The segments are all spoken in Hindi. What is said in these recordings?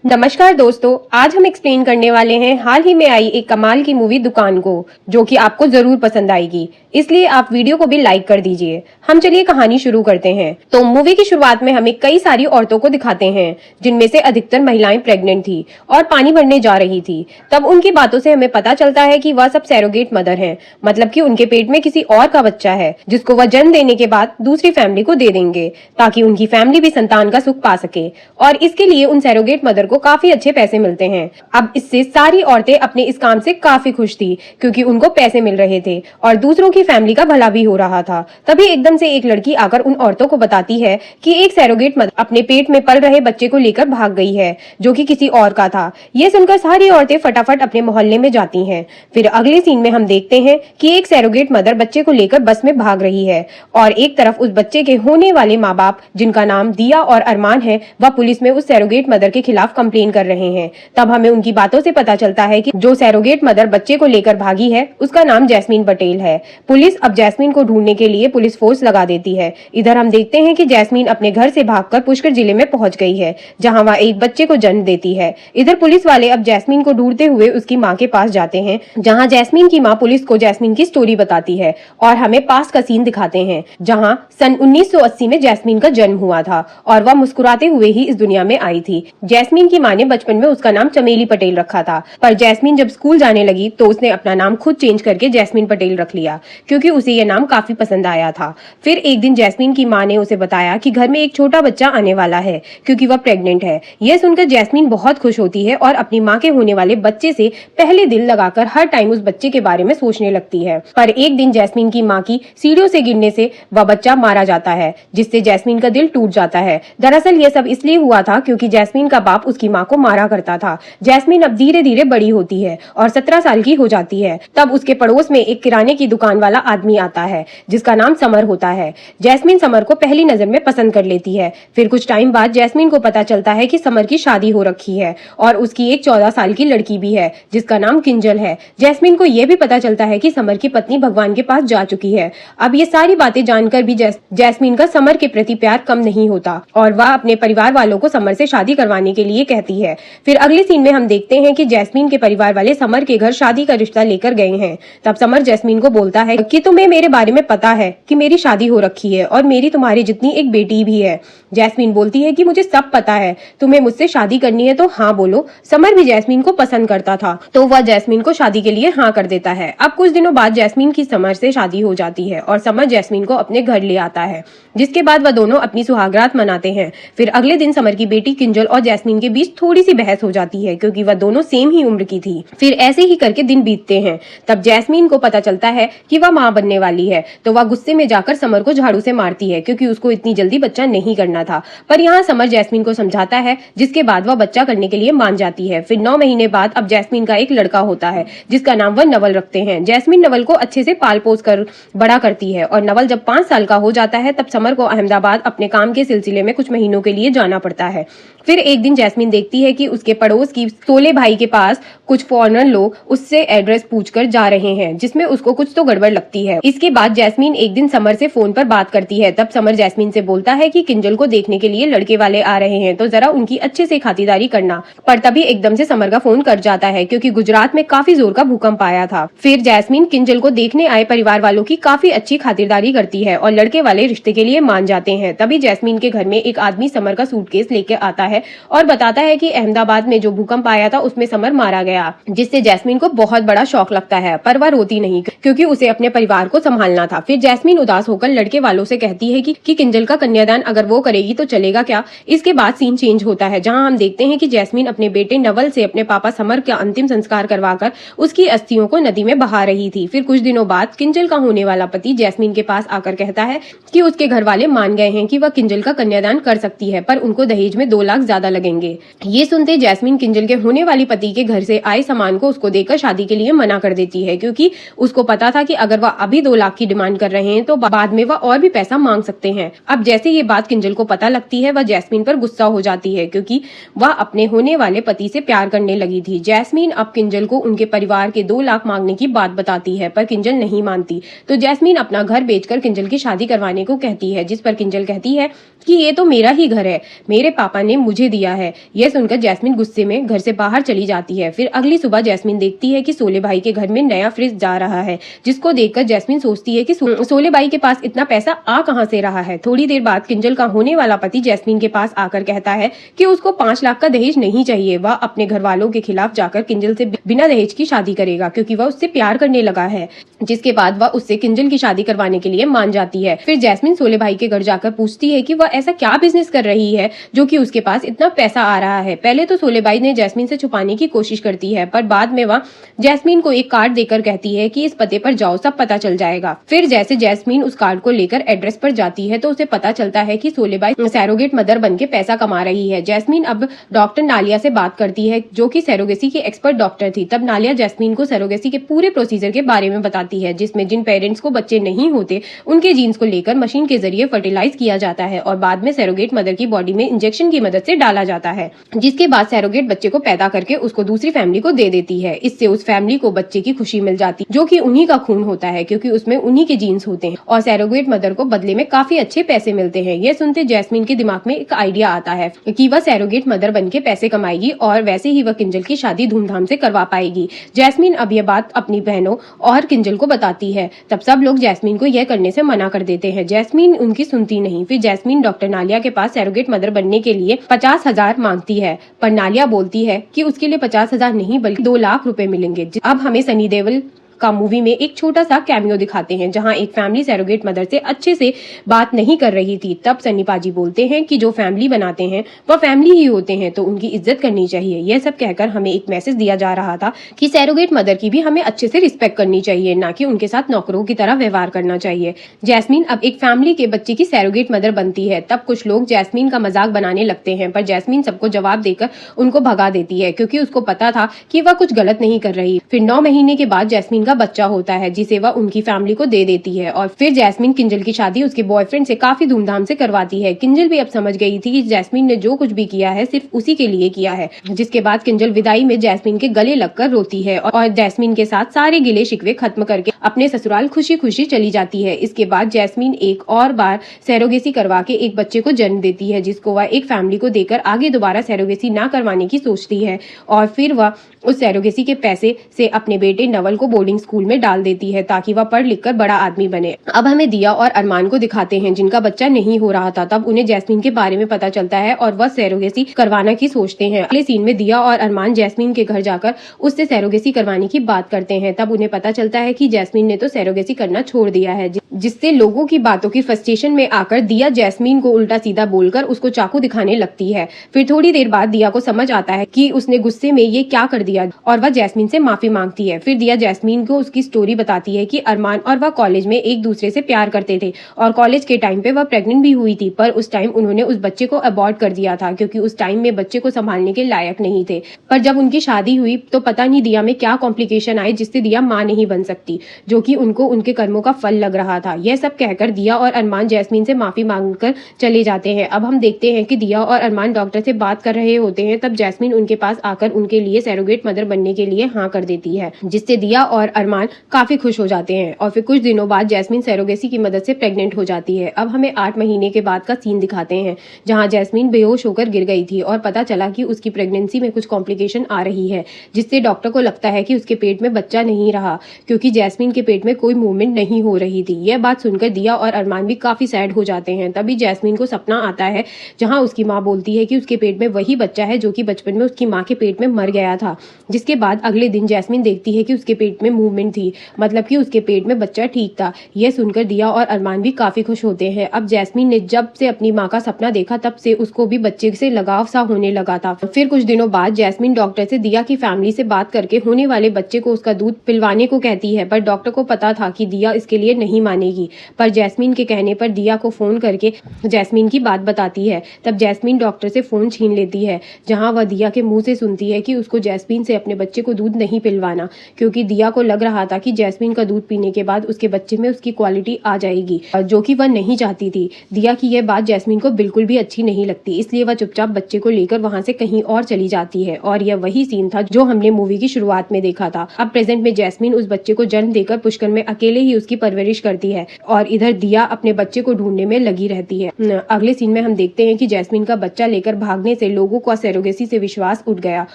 नमस्कार दोस्तों, आज हम एक्सप्लेन करने वाले हैं हाल ही में आई एक कमाल की मूवी दुकान को, जो कि आपको जरूर पसंद आएगी। इसलिए आप वीडियो को भी लाइक कर दीजिए। हम चलिए कहानी शुरू करते हैं। तो मूवी की शुरुआत में हमें कई सारी औरतों को दिखाते हैं, जिनमें से अधिकतर महिलाएं प्रेग्नेंट थी और पानी भरने जा रही थी। तब उनकी बातों से हमें पता चलता है कि वह सब सैरोगेट मदर हैं, मतलब कि उनके पेट में किसी और का बच्चा है, जिसको वह जन्म देने के बाद दूसरी फैमिली को दे देंगे, ताकि उनकी फैमिली भी संतान का सुख पा सके। और इसके लिए उन सैरोगेट मदर को काफी अच्छे पैसे मिलते हैं। अब इससे सारी औरतें अपने इस काम से काफी खुश थी, क्योंकि उनको पैसे मिल रहे थे और दूसरों की फैमिली का भला भी हो रहा था। तभी एकदम से एक लड़की आकर उन औरतों को बताती है कि एक सैरोगेट मदर अपने पेट में पल रहे बच्चे को लेकर भाग गई है, जो कि किसी और का था। ये सुनकर सारी औरतें फटाफट अपने मोहल्ले में जाती हैं। फिर अगले सीन में हम देखते हैं कि एक सैरोगेट मदर बच्चे को लेकर बस में भाग रही है और एक तरफ उस बच्चे के होने वाले माँ बाप, जिनका नाम दिया और अरमान है, वह पुलिस में उस सैरोगेट मदर के खिलाफ कंप्लेन कर रहे हैं। तब हमें उनकी बातों से पता चलता है कि जो सैरोगेट मदर बच्चे को लेकर भागी है, उसका नाम जैस्मीन पटेल है। पुलिस अब जैस्मीन को ढूंढने के लिए पुलिस फोर्स लगा देती है। इधर हम देखते हैं कि जैस्मीन अपने घर से भागकर पुष्कर जिले में पहुंच गई है, जहां वह एक बच्चे को जन्म देती है। इधर पुलिस वाले अब जैस्मीन को ढूंढते हुए उसकी माँ के पास जाते हैं, जहां जैस्मीन की माँ पुलिस को जैस्मीन की स्टोरी बताती है और हमें पास का सीन दिखाते हैं, जहां सन 1980 में जैस्मीन का जन्म हुआ था और वह मुस्कुराते हुए ही इस दुनिया में आई थी। जैस्मीन की माँ ने बचपन में उसका नाम चमेली पटेल रखा था, पर जैस्मीन जब स्कूल जाने लगी तो उसने अपना नाम खुद चेंज करके जैस्मीन पटेल रख लिया, क्योंकि उसे यह नाम काफी पसंद आया था। फिर एक दिन जैस्मीन की माँ ने उसे बताया कि घर में एक छोटा बच्चा आने वाला है, क्योंकि वह प्रेग्नेंट है। यह सुनकर जैस्मीन बहुत खुश होती है और अपनी माँ के होने वाले बच्चे से पहले दिल लगाकर हर टाइम उस बच्चे के बारे में सोचने लगती है। पर एक दिन जैस्मीन की माँ की सीढ़ियों से गिरने से वह बच्चा मारा जाता है, जिससे जैस्मीन का दिल टूट जाता है। दरअसल यह सब इसलिए हुआ था क्योंकि जैस्मीन का बाप उसकी माँ को मारा करता था। जैस्मीन अब धीरे धीरे बड़ी होती है और 17 साल की हो जाती है। तब उसके पड़ोस में एक किराने की दुकान वाला आदमी आता है, जिसका नाम समर होता है। जैस्मीन समर को पहली नजर में पसंद कर लेती है। फिर कुछ टाइम बाद जैस्मीन को पता चलता है कि समर की शादी हो रखी है और उसकी एक 14 साल की लड़की भी है, जिसका नाम किंजल है। जैस्मीन को यह भी पता चलता है कि समर की पत्नी भगवान के पास जा चुकी है। अब ये सारी बातें जानकर भी जैस्मीन का समर के प्रति प्यार कम नहीं होता और वह अपने परिवार वालों को समर से शादी करवाने के लिए कहती है। फिर अगले सीन में हम देखते हैं कि जैस्मीन के परिवार वाले समर के घर शादी का रिश्ता लेकर गए हैं। तब समर जैस्मीन को बोलता है कि तुम्हें मेरे बारे में पता है कि मेरी शादी हो रखी है और मेरी तुम्हारी जितनी एक बेटी भी है। जैस्मीन बोलती है कि मुझे सब पता है, तुम्हें मुझसे शादी करनी है तो हाँ बोलो। समर भी जैस्मीन को पसंद करता था, तो वह जैस्मीन को शादी के लिए हाँ कर देता है। अब कुछ दिनों बाद जैस्मीन की समर से शादी हो जाती है और समर जैस्मीन को अपने घर ले आता है, जिसके बाद वह दोनों अपनी सुहागरात मनाते हैं। फिर अगले दिन समर की बेटी किंजल और जैस्मीन के बीच थोड़ी सी बहस हो जाती है, क्योंकि वह दोनों सेम ही उम्र की थी। फिर ऐसे ही करके दिन बीतते हैं। तब जैस्मीन को पता चलता है कि वह मां बनने वाली है, तो वह गुस्से में जाकर समर को झाड़ू से मारती है, क्योंकि उसको इतनी जल्दी बच्चा नहीं करना था। पर यहाँ समर जैस्मीन को समझाता है, जिसके बाद वह बच्चा करने के लिए मान जाती है। फिर 9 महीने बाद अब जैस्मीन का एक लड़का होता है, जिसका नाम वह नवल रखते हैं। जैस्मीन नवल को अच्छे से पाल पोस कर बड़ा करती है और नवल जब 5 साल का हो जाता है, तब समर को अहमदाबाद अपने काम के सिलसिले में कुछ महीनों के लिए जाना पड़ता है। फिर एक दिन जैस्मीन देखती है कि उसके पड़ोस की सोले भाई के पास कुछ फॉरेनर लोग उससे एड्रेस पूछकर जा रहे हैं, जिसमें उसको कुछ तो गड़बड़ लगती है। इसके बाद जैस्मीन एक दिन समर से फोन पर बात करती है। तब समर जैस्मीन से बोलता है कि किंजल को देखने के लिए लड़के वाले आ रहे हैं, तो जरा उनकी अच्छे से खातिरदारी करना। पर तभी एकदम से समर का फोन कट जाता है, क्योंकि गुजरात में काफी जोर का भूकंप आया था। फिर जैस्मीन किंजल को देखने आए परिवार वालों की काफी अच्छी खातिरदारी करती है और लड़के वाले रिश्ते के लिए मान जाते हैं। तभी जैस्मीन के घर में एक आदमी समर का सूटकेस लेके आता है और बताता है कि अहमदाबाद में जो भूकंप आया था उसमें समर मारा गया, जिससे जैस्मीन को बहुत बड़ा शौक लगता है। पर वह रोती नहीं, क्योंकि उसे अपने परिवार को संभालना था। फिर जैस्मीन उदास होकर लड़के वालों से कहती है कि किंजल का कन्यादान अगर वो करेगी तो चलेगा क्या। इसके बाद सीन चेंज होता है, जहां हम देखते हैं कि जैस्मीन अपने बेटे नवल से अपने पापा समर का अंतिम संस्कार करवाकर उसकी अस्थियों को नदी में बहा रही थी। फिर कुछ दिनों बाद किंजल का होने वाला पति जैस्मीन के पास आकर कहता है कि उसके घर वाले मान गए हैं कि वह किंजल का कन्यादान कर सकती है, पर उनको दहेज में 2 लाख ज्यादा लगेंगे। ये सुनते जैस्मीन किंजल के होने वाली पति के घर से आए सामान को उसको देकर शादी के लिए मना कर देती है, क्योंकि उसको पता था कि अगर वह अभी 2 लाख की डिमांड कर रहे हैं तो बाद में वह और भी पैसा मांग सकते हैं। अब जैसे ये बात किंजल को पता लगती है, वह जैस्मीन पर गुस्सा हो जाती है, क्योंकि वह अपने होने वाले पति से प्यार करने लगी थी। जैस्मीन अब किंजल को उनके परिवार के 2 लाख मांगने की बात बताती है, पर किंजल नहीं मानती। तो जैस्मीन अपना घर बेचकर किंजल की शादी करवाने को कहती है, जिस पर किंजल कहती है कि ये तो मेरा ही घर है, मेरे पापा ने मुझे दिया है, यह सुनकर जैस्मिन गुस्से में घर से बाहर चली जाती है। फिर अगली सुबह जैस्मिन देखती है कि सोले भाई के घर में नया फ्रिज जा रहा है, जिसको देखकर जैस्मिन सोचती है कि सोले भाई के पास इतना पैसा आ कहां से रहा है। थोड़ी देर बाद किंजल का होने वाला पति जैस्मिन के पास आकर कहता है कि उसको 5 लाख का दहेज नहीं चाहिए। वह अपने घर वालों के खिलाफ जाकर किंजल से बिना दहेज की शादी करेगा क्योंकि वह उससे प्यार करने लगा है। जिसके बाद वह उससे किंजल की शादी करवाने के लिए मान जाती है। फिर जैस्मिन सोले भाई के घर जाकर पूछती है कि वह ऐसा क्या बिजनेस कर रही है जो कि उसके पास इतना पैसा आ रहा है। पहले तो सोले भाई ने जैस्मिन से छुपाने की कोशिश करती है, पर बाद में वह जैस्मिन को एक कार्ड देकर कहती है कि इस पते पर जाओ, सब पता चल जाएगा। फिर जैसे जैस्मिन उस कार्ड को लेकर एड्रेस पर जाती है तो उसे पता चलता है कि सोले भाई सैरोगेट मदर बनके पैसा कमा रही है। जैस्मिन अब डॉक्टर नालिया से बात करती है जो कि सैरोगेसी की एक्सपर्ट डॉक्टर थी। तब नालिया जैस्मिन को सैरोगेसी के पूरे प्रोसीजर के बारे में बताती है, जिसमें जिन पेरेंट्स को बच्चे नहीं होते उनके जीन्स को लेकर मशीन के जरिए फर्टिलाइज किया जाता है और बाद में सैरोगेट मदर की बॉडी में इंजेक्शन की मदद से डाला जाता है, जिसके बाद सैरोगेट बच्चे को पैदा करके उसको दूसरी फैमिली को दे देती है। इससे उस फैमिली को बच्चे की खुशी मिल जाती है जो कि उन्हीं का खून होता है क्योंकि उसमें उन्हीं के जीन्स होते हैं और सैरोगेट मदर को बदले में काफी अच्छे पैसे मिलते हैं। यह सुनते जैस्मिन के दिमाग में एक आइडिया आता है कि वह सैरोगेट मदर बनके पैसे कमाएगी और वैसे ही वह किंजल की शादी धूमधाम से करवा पाएगी। जैस्मिन अब यह बात अपनी बहनों और किंजल को बताती है। तब सब लोग जैस्मिन को यह करने से मना कर देते हैं। जैस्मिन उनकी सुनती नहीं। फिर जैस्मिन डॉक्टर नालिया के पास सैरोगेट मदर बनने के लिए 50,000 मांगती है, पर नालिया बोलती है कि उसके लिए 50,000 नहीं बल्कि 2 लाख रुपए मिलेंगे। अब हमें सनी देओल का मूवी में एक छोटा सा कैमियो दिखाते हैं जहां एक फैमिली सैरोगेट मदर से अच्छे से बात नहीं कर रही थी। तब सनी पाजी बोलते हैं कि जो फैमिली बनाते हैं वह फैमिली ही होते हैं तो उनकी इज्जत करनी चाहिए। यह सब कहकर हमें एक मैसेज दिया जा रहा था कि सैरोगेट मदर की भी हमें अच्छे से रिस्पेक्ट करनी चाहिए, ना कि उनके साथ नौकरों की तरह व्यवहार करना चाहिए। जैस्मिन अब एक फैमिली के बच्चे की सैरोगेट मदर बनती है। तब कुछ लोग जैस्मिन का मजाक बनाने लगते हैं, पर जैस्मिन सबको जवाब देकर उनको भगा देती है क्योंकि उसको पता था कि वह कुछ गलत नहीं कर रही। फिर 9 महीने के बाद जैस्मिन का बच्चा होता है जिसे वह उनकी फैमिली को दे देती है और फिर जैस्मिन किंजल की शादी उसके बॉयफ्रेंड से काफी धूमधाम से करवाती है। किंजल भी अब समझ गई थी कि जैस्मिन ने जो कुछ भी किया है सिर्फ उसी के लिए किया है। जिसके बाद किंजल विदाई में जैस्मिन के गले लगकर रोती है और जैस्मिन के साथ सारे गिले शिकवे खत्म करके अपने ससुराल खुशी खुशी चली जाती है। इसके बाद जैस्मिन एक और बार सैरोगेसी करवा के एक बच्चे को जन्म देती है, जिसको वह एक फैमिली को देकर आगे दोबारा सैरोगेसी ना करवाने की सोचती है और फिर वह उस सैरोगेसी के पैसे से अपने बेटे नवल को बोर्डिंग स्कूल में डाल देती है ताकि वह पढ़ लिख कर बड़ा आदमी बने। अब हमें दिया और अरमान को दिखाते हैं जिनका बच्चा नहीं हो रहा था। तब उन्हें जैस्मिन के बारे में पता चलता है और वह सैरोगेसी करवाना की सोचते हैं। अगले सीन में दिया और अरमान जैस्मिन के घर जाकर उससे सैरोगेसी करवाने की बात करते हैं। तब उन्हें पता चलता है कि जैस्मिन ने तो सैरोगेसी करना छोड़ दिया है, जिससे लोगों की बातों की फ्रस्ट्रेशन में आकर दिया जैस्मिन को उल्टा सीधा बोलकर उसको चाकू दिखाने लगती है। फिर थोड़ी देर बाद दिया को समझ आता है कि उसने गुस्से में ये क्या कर दिया और वह जैस्मिन से माफी मांगती है। फिर दिया जैस्मिन को उसकी स्टोरी बताती है कि अरमान और वह कॉलेज में एक दूसरे से प्यार करते थे और कॉलेज के टाइम पे वह प्रेग्नेंट भी हुई थी, पर उस टाइम उन्होंने उस बच्चे को अबॉर्ट कर दिया था क्योंकि उस टाइम में बच्चे को संभालने के लायक नहीं थे। पर जब उनकी शादी हुई तो पता नहीं दिया में क्या कॉम्प्लिकेशन आए जिससे दिया मां नहीं बन सकती, जो कि उनको उनके कर्मों का फल लग रहा था। यह सब कहकर दिया और अरमान जैस्मिन से माफी मांगकर चले जाते हैं। अब हम देखते हैं कि दिया और अरमान डॉक्टर से बात कर रहे होते हैं। तब जैस्मिन उनके पास आकर उनके लिए सैरोगेट मदर बनने के लिए हाँ कर देती है, जिससे दिया और अरमान काफी खुश हो जाते हैं और फिर कुछ दिनों बाद जैस्मिन सैरोगेसी की मदद से प्रेग्नेंट हो जाती है। अब हमें 8 महीने के बाद का सीन दिखाते हैं जहां जैस्मिन बेहोश होकर गिर गई थी और पता चला कि उसकी प्रेगनेंसी में कुछ कॉम्प्लिकेशन आ रही है, जिससे डॉक्टर को लगता है कि उसके पेट में बच्चा नहीं रहा क्योंकि जैस्मिन के पेट में कोई मूवमेंट नहीं हो रही थी। यह बात सुनकर दिया और अरमान भी काफी सैड हो जाते हैं। तभी जैस्मिन को सपना आता है जहां उसकी माँ बोलती है कि उसके पेट में वही बच्चा है जो कि बचपन में उसकी माँ के पेट में मर गया था। जिसके बाद अगले दिन जैस्मिन देखती है कि उसके पेट में मूवमेंट थी, मतलब कि उसके पेट में बच्चा ठीक था। यह सुनकर दिया और अरमान भी काफी खुश होते हैं। अब जैस्मिन ने जब से अपनी माँ का सपना देखा तब से उसको भी बच्चे से लगाव सा होने लगा था। फिर कुछ दिनों बाद जैस्मिन डॉक्टर से दिया की फैमिली से बात करके होने वाले बच्चे को उसका दूध पिलवाने को कहती है, पर डॉक्टर को पता था कि दिया इसके लिए नहीं मानेगी। पर जैस्मिन के कहने पर दिया को फोन करके जैस्मिन की बात बताती है। तब जैस्मिन डॉक्टर से फोन छीन लेती है, जहां वह दिया के मुंह से सुनती है कि उसको जैस्मिन से अपने बच्चे को दूध नहीं पिलवाना क्योंकि दिया को लग रहा था कि जैस्मीन का दूध पीने के बाद उसके बच्चे में उसकी क्वालिटी आ जाएगी, जो कि वह नहीं चाहती थी। दिया की यह बात जैस्मीन को बिल्कुल भी अच्छी नहीं लगती, इसलिए वह चुपचाप बच्चे को लेकर वहां से कहीं और चली जाती है। और यह वही सीन था जो हमने मूवी की शुरुआत में देखा था। अब प्रेजेंट में जैस्मीन उस बच्चे को जन्म देकर पुष्कर में अकेले ही उसकी परवरिश करती है और इधर दिया अपने बच्चे को ढूंढने में लगी रहती है। अगले सीन में हम देखते हैं कि जैस्मीन का बच्चा लेकर भागने से लोगों का सरोगेसी से विश्वास उठ गया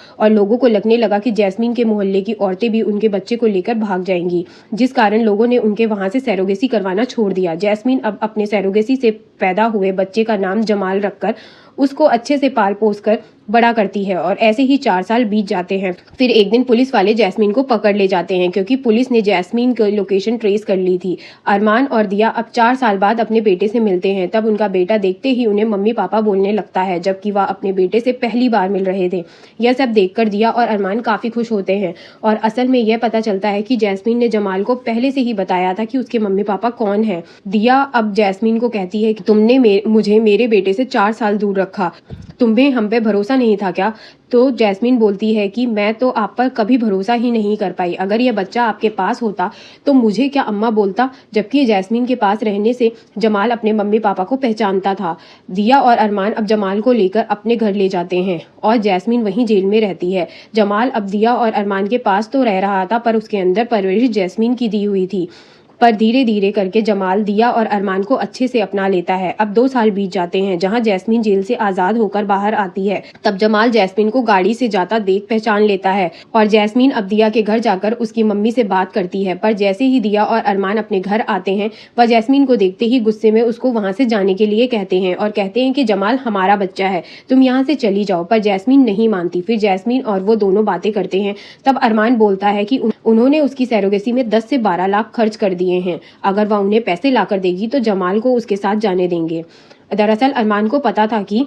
और लोगों को लगने लगा कि जैस्मीन के मोहल्ले की औरतें भी उनके बच्चे को लेकर भाग जाएंगी, जिस कारण लोगों ने उनके वहां से सरोगेसी करवाना छोड़ दिया। जैस्मीन अब अपने सरोगेसी से पैदा हुए बच्चे का नाम जमाल रखकर उसको अच्छे से पाल पोस कर बड़ा करती है और ऐसे ही 4 साल बीत जाते हैं। फिर एक दिन पुलिस वाले जैस्मीन को पकड़ ले जाते हैं क्योंकि पुलिस ने जैस्मीन की लोकेशन ट्रेस कर ली थी। अरमान और दिया अब 4 साल बाद अपने बेटे से मिलते हैं। तब उनका बेटा देखते ही उन्हें मम्मी पापा बोलने लगता है, जबकि वह अपने बेटे से पहली बार मिल रहे थे। यह सब देखकर दिया और अरमान काफी खुश होते हैं और असल में यह पता चलता है कि जैस्मीन ने जमाल को पहले से ही बताया था कि उसके मम्मी पापा कौन है। दिया अब जैस्मीन को कहती है कि तुमने मुझे मेरे बेटे से 4 साल दूर रखा, तुम्हें हम पे भरोसा नहीं था क्या? तो जैस्मीन बोलती है कि मैं तो आप पर कभी भरोसा ही नहीं कर पाई, अगर यह बच्चा आपके पास होता तो मुझे क्या अम्मा बोलता। जबकि जैस्मीन के पास रहने से जमाल अपने मम्मी पापा को पहचानता था। दिया और अरमान अब जमाल को लेकर अपने घर ले जाते हैं और जैस्मीन वहीं जेल में रहती है। जमाल अब दिया और अरमान के पास तो रह रहा था पर उसके अंदर परवरिश जैस्मीन की दी हुई थी। पर धीरे धीरे करके जमाल दिया और अरमान को अच्छे से अपना लेता है। अब 2 साल बीत जाते हैं जहां जैस्मीन जेल से आजाद होकर बाहर आती है। तब जमाल जैस्मीन को गाड़ी से जाता देख पहचान लेता है और जैस्मीन अब दिया के घर जाकर उसकी मम्मी से बात करती है। पर जैसे ही दिया और अरमान अपने घर आते हैं वह जैस्मीन को देखते ही गुस्से में उसको वहां से जाने के लिए कहते हैं और कहते हैं कि जमाल हमारा बच्चा है, तुम यहाँ से चली जाओ। पर जैस्मीन नहीं मानती। फिर जैस्मीन और वो दोनों बातें करते हैं। तब अरमान बोलता है कि उन्होंने उसकी सरोगेसी में 10 से 12 लाख खर्च कर दिए हैं, अगर वह उन्हें पैसे लाकर देगी तो जमाल को उसके साथ जाने देंगे। दरअसल अरमान को पता था कि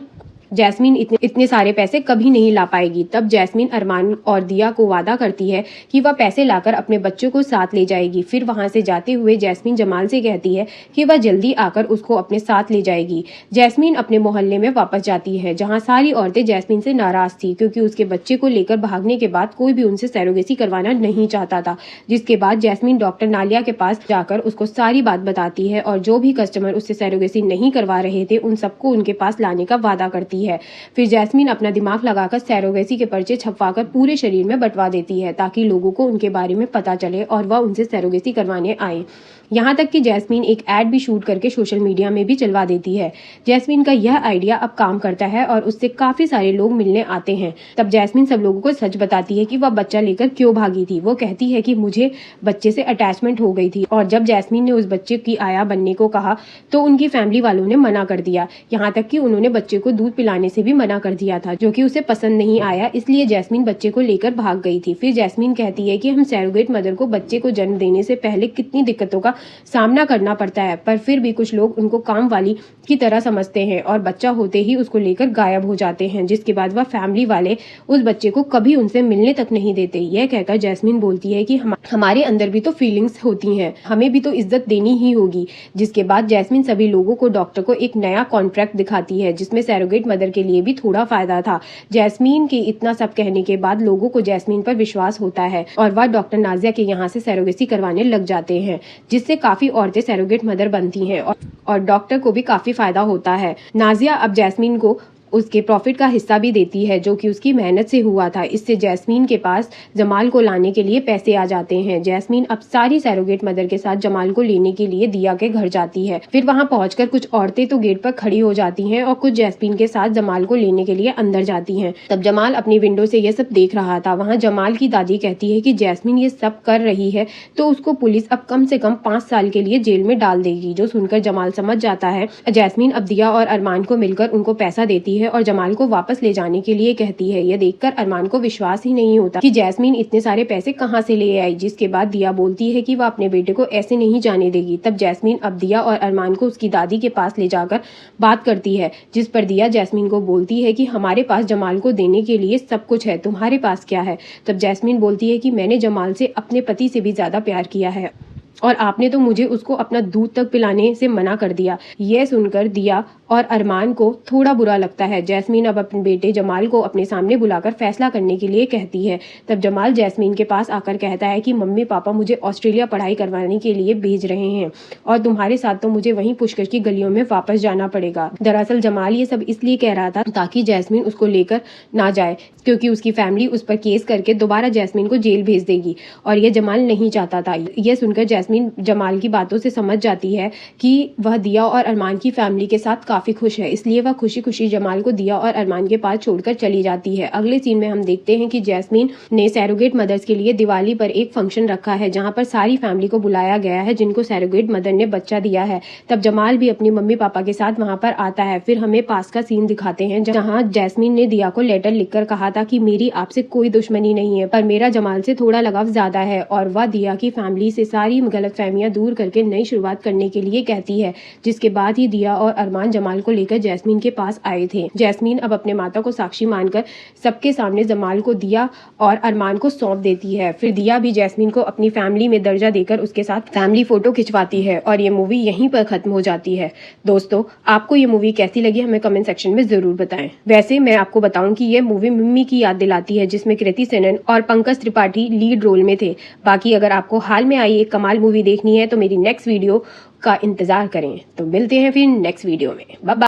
जैस्मीन इतने सारे पैसे कभी नहीं ला पाएगी। तब जैस्मीन अरमान और दिया को वादा करती है कि वह पैसे लाकर अपने बच्चों को साथ ले जाएगी। फिर वहां से जाते हुए जैस्मीन जमाल से कहती है कि वह जल्दी आकर उसको अपने साथ ले जाएगी। जैस्मीन अपने मोहल्ले में वापस जाती है जहां सारी औरतें जैस्मीन से नाराज थी क्योंकि उसके बच्चे को लेकर भागने के बाद कोई भी उनसे सरोगेसी करवाना नहीं चाहता था। जिसके बाद जैस्मीन डॉक्टर नालिया के पास जाकर उसको सारी बात बताती है और जो भी कस्टमर उससे सरोगेसी नहीं करवा रहे थे उन सबको उनके पास लाने का वादा करती है। फिर जैस्मीन अपना दिमाग लगाकर सरोगेसी के पर्चे छपवाकर पूरे शरीर में बंटवा देती है ताकि लोगों को उनके बारे में पता चले और वह उनसे सरोगेसी करवाने आए। यहाँ तक कि जैस्मीन एक एड भी शूट करके सोशल मीडिया में भी चलवा देती है। जैस्मीन का यह आइडिया अब काम करता है और उससे काफी सारे लोग मिलने आते हैं। तब जैस्मीन सब लोगों को सच बताती है कि वह बच्चा लेकर क्यों भागी थी। वो कहती है कि मुझे बच्चे से अटैचमेंट हो गई थी और जब जैस्मीन ने उस बच्चे की आया बनने को कहा तो उनकी फैमिली वालों ने मना कर दिया। यहाँ तक कि उन्होंने बच्चे को दूध पिलाने से भी मना कर दिया था, जो कि उसे पसंद नहीं आया, इसलिए जैस्मीन बच्चे को लेकर भाग गई थी। फिर जैस्मीन कहती है कि हम सरोगेट मदर को बच्चे को जन्म देने से पहले कितनी दिक्कतों का सामना करना पड़ता है, पर फिर भी कुछ लोग उनको काम वाली की तरह समझते हैं और बच्चा होते ही उसको लेकर गायब हो जाते हैं, जिसके बाद वह फैमिली वाले उस बच्चे को कभी उनसे मिलने तक नहीं देते। यह कहकर जैस्मीन बोलती है कि हमारे अंदर भी तो फीलिंग्स होती हैं, हमें भी तो इज्जत देनी ही होगी। जिसके बाद जैस्मीन सभी लोगों को डॉक्टर को एक नया कॉन्ट्रैक्ट दिखाती है जिसमें सरोगेट मदर के लिए भी थोड़ा फायदा था। जैस्मीन के इतना सब कहने के बाद लोगों को जैस्मीन पर विश्वास होता है और वह डॉक्टर नाजिया के यहाँ से सरोगेसी करवाने लग जाते हैं, जिससे काफी औरतें सरोगेट मदर बनती हैं और डॉक्टर को भी काफी फायदा होता है। नाजिया अब जैस्मीन को उसके प्रॉफिट का हिस्सा भी देती है जो कि उसकी मेहनत से हुआ था। इससे जैस्मीन के पास जमाल को लाने के लिए पैसे आ जाते हैं। जैस्मीन अब सारी सरोगेट मदर के साथ जमाल को लेने के लिए दिया के घर जाती है। फिर वहां पहुंचकर कुछ औरतें तो गेट पर खड़ी हो जाती हैं और कुछ जैस्मीन के साथ जमाल को लेने के लिए अंदर जाती हैं। तब जमाल अपनी विंडो से ये सब देख रहा था। वहाँ जमाल की दादी कहती है कि जैस्मीन ये सब कर रही है तो उसको पुलिस अब कम से कम 5 साल के लिए जेल में डाल देगी। जो सुनकर जमाल समझ जाता है। जैस्मीन अब दिया और अरमान को मिलकर उनको पैसा देती है और जमाल को वापस ले जाने के लिए कहती है। यह देखकर अरमान को विश्वास ही नहीं होता कि जैस्मीन इतने सारे पैसे कहां से ले आई। जिसके बाद दिया बोलती है कि वह अपने बेटे को ऐसे नहीं जाने देगी। तब जैस्मीन अब दिया और अरमान को उसकी दादी के पास ले जाकर बात करती है, जिस पर दिया जैस्मीन को बोलती है कि हमारे पास जमाल को देने के लिए सब कुछ है, तुम्हारे पास क्या है। तब जैस्मीन बोलती है कि मैंने जमाल से अपने पति से भी ज्यादा प्यार किया है और आपने तो मुझे उसको अपना दूध तक पिलाने से मना कर दिया। यह सुनकर दिया और अरमान को थोड़ा बुरा लगता है। जैस्मीन अब अपने बेटे जमाल को अपने सामने बुलाकर फैसला करने के लिए कहती है। तब जमाल जैस्मीन के पास आकर कहता है कि मम्मी पापा मुझे ऑस्ट्रेलिया पढ़ाई करवाने के लिए भेज रहे हैं और तुम्हारे साथ तो मुझे वहीं पुष्कर की गलियों में वापस जाना पड़ेगा। दरअसल जमाल ये सब इसलिए कह रहा था ताकि जैस्मीन उसको लेकर ना जाए, क्योंकि उसकी फैमिली उस पर केस करके दोबारा जैस्मीन को जेल भेज देगी और ये जमाल नहीं चाहता था। यह सुनकर जैस्मीन जमाल की बातों से समझ जाती है कि वह दिया और अरमान की फैमिली के साथ काफी खुश है, इसलिए वह खुशी खुशी जमाल को दिया और अरमान के पास छोड़कर चली जाती है। अगले सीन में हम देखते हैं कि जैस्मीन ने सैरोगेट मदर्स के लिए दिवाली पर एक फंक्शन रखा है जहां पर सारी फैमिली को बुलाया गया है जिनको सैरोगेट मदर ने बच्चा दिया है। तब जमाल भी अपनी मम्मी पापा के साथ वहां पर आता है। फिर हमें पास का सीन दिखाते हैं जहां जैस्मीन ने दिया को लेटर लिखकर कहा था कि मेरी आपसे कोई दुश्मनी नहीं है, पर मेरा जमाल से थोड़ा लगाव ज्यादा है, और वह दिया की फैमिली से सारी गलतफहमियां दूर करके नई शुरुआत करने के लिए कहती है। जिसके बाद ही दिया और अरमान जमाल को लेकर जैस्मीन के पास आए थे। जैस्मीन अब अपने माता को साक्षी मानकर सबके सामने जमाल को दिया और अरमान को सौंप देती है। फिर दिया भी जैस्मीन को अपनी फैमिली में दर्जा देकर उसके साथ फैमिली फोटो खिंचवाती है और ये मूवी यहीं पर खत्म हो जाती है। दोस्तों, आपको ये मूवी कैसी लगी हमें कमेंट सेक्शन में जरूर बताएं। वैसे मैं आपको बताऊं कि ये मूवी मम्मी की याद दिलाती है, जिसमें कृति सेनन और पंकज त्रिपाठी लीड रोल में थे। बाकी अगर आपको हाल में आई एक कमाल मूवी देखनी है तो मेरी नेक्स्ट वीडियो का इंतजार करें। तो मिलते हैं फिर नेक्स्ट वीडियो में। Bye bye.